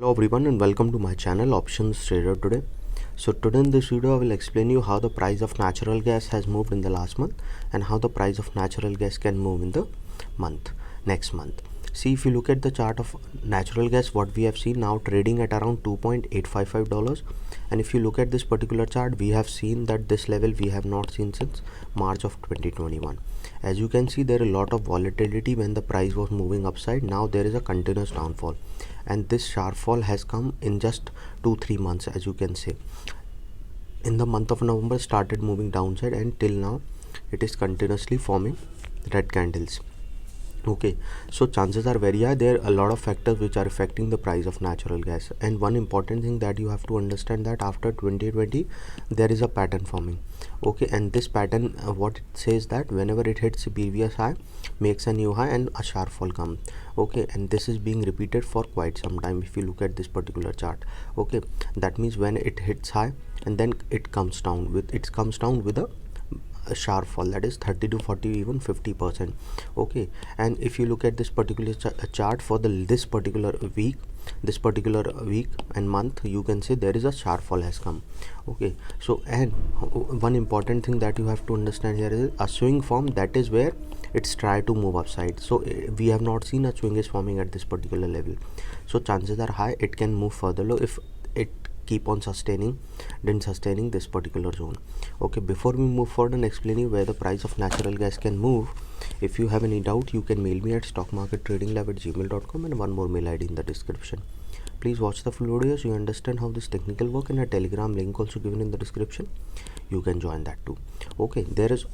Hello everyone and welcome to my channel Options Trader Today. So today in this video I will explain you how the price of natural gas has moved in the last month and how the price of natural gas can move in the next month. See, if you look at the chart of natural gas, what we have seen now trading at around $2.855, and if you look at this particular chart, we have seen that this level we have not seen since March of 2021. As you can see, there is a lot of volatility when the price was moving upside. Now there is a continuous downfall, and this sharp fall has come in just 2-3 months. As you can see, in the month of November started moving downside, and till now it is continuously forming red candles. Okay, so chances are very high there are a lot of factors which are affecting the price of natural gas, and one important thing that you have to understand that after 2020 there is a pattern forming. Okay, and this pattern what it says that whenever it hits a previous high, makes a new high and a sharp fall comes. Okay, and this is being repeated for quite some time. If you look at this particular chart, okay, that means when it hits high and then it comes down with a sharp fall, that is 30 to 40, even 50%. Okay, and if you look at this particular chart for this particular week and month, you can see there is a sharp fall has come. Okay, so and one important thing that you have to understand here is a swing form, that is where it's tried to move upside. So we have not seen a swing is forming at this particular level, so chances are high it can move further low if it keep on sustaining this particular zone. Okay, before we move forward and explaining where the price of natural gas can move, if you have any doubt, you can mail me at stockmarkettradinglab@gmail.com, and one more mail ID in the description. Please watch the full video so you understand how this technical work, and a Telegram link also given in the description. You can join that too. Okay, there is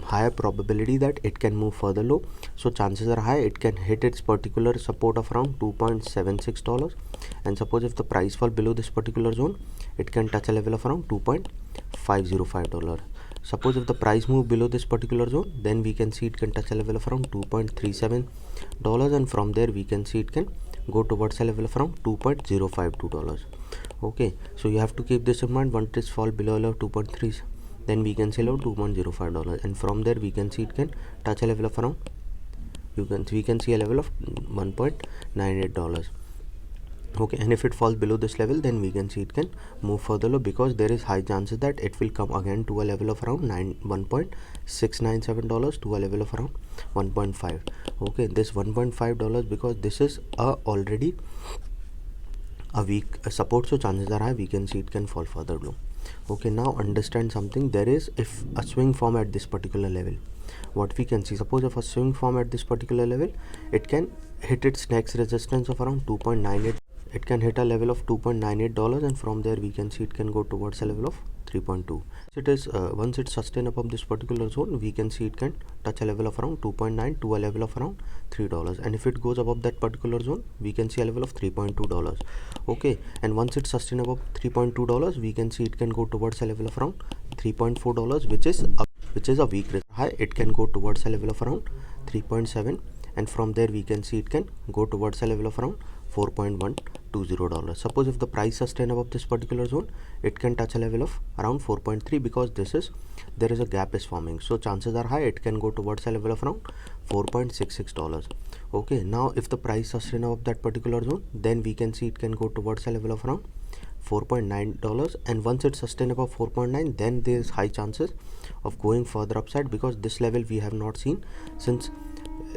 higher probability that it can move further low, so chances are high it can hit its particular support of around $2.76, and suppose if the price fall below this particular zone, it can touch a level of around $2.505. Suppose if the price move below this particular zone, then we can see it can touch a level of around $2.37, and from there we can see it can go towards a level of around $2.052. Okay, so you have to keep this in mind. Once it fall below level 2.3, then we can sell out $2.05, and from there we can see it can touch a level of around we can see a level of $1.98. Okay, and if it falls below this level, then we can see it can move further low, because there is high chances that it will come again to a level of around $1.697 to a level of around 1.5. okay, this $1.5, because this is already a weak support, so chances are high we can see it can fall further low. Okay, now understand something. There is, if a swing form at this particular level, what we can see, suppose if a swing form at this particular level, it can hit its next resistance of around 2.98. it can hit a level of $2.98, and from there we can see it can go towards a level of 3.2. It is once it sustain above this particular zone, we can see it can touch a level of around 2.9 to a level of around $3, and if it goes above that particular zone, we can see a level of $3.2. okay, and once it sustain above $3.2, we can see it can go towards a level of around $3.4, which is a weak risk high. It can go towards a level of around 3.7, and from there we can see it can go towards a level of around $4.120. Suppose if the price sustain above this particular zone, it can touch a level of around 4.3, because there is a gap is forming, so chances are high it can go towards a level of around $4.66. okay, now if the price sustain above that particular zone, then we can see it can go towards a level of around $4.9, and once it sustain above 4.9, then there is high chances of going further upside, because this level we have not seen since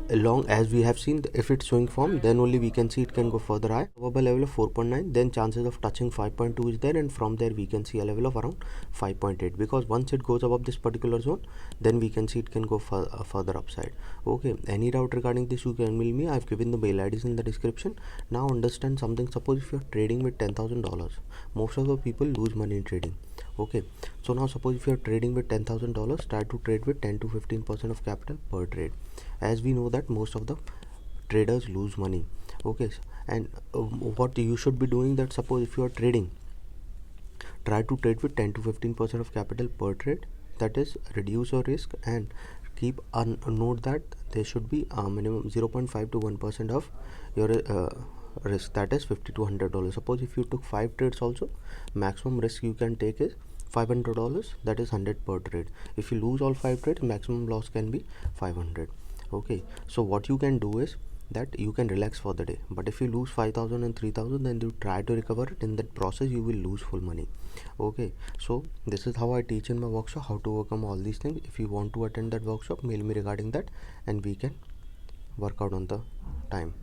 long as we have seen. If it's showing form, then only we can see it can go further high above a level of 4.9, then chances of touching 5.2 is there, and from there we can see a level of around 5.8, because once it goes above this particular zone, then we can see it can go further upside. Okay, any doubt regarding this, you can mail me. I've given the mail IDs in the description. Now understand something. Suppose if you're trading with $10,000, most of the people lose money in trading. Okay, so now suppose if you're trading with $10,000, try to trade with 10 to 15% of capital per trade, as we know that most of the traders lose money. Okay, and what you should be doing, that suppose if you are trading, try to trade with 10 to 15% of capital per trade, that is reduce your risk, and keep note that there should be a minimum 0.5 to 1% of your risk, that is $50 to $100. Suppose if you took 5 trades also, maximum risk you can take is $500, that is 100 per trade. If you lose all 5 trades, maximum loss can be 500. Okay, so what you can do is that you can relax for the day. But if you lose 5,000 and 3,000, then you try to recover it. In that process you will lose full money. Okay, so this is how I teach in my workshop, how to overcome all these things. If you want to attend that workshop, mail me regarding that and we can work out on the time.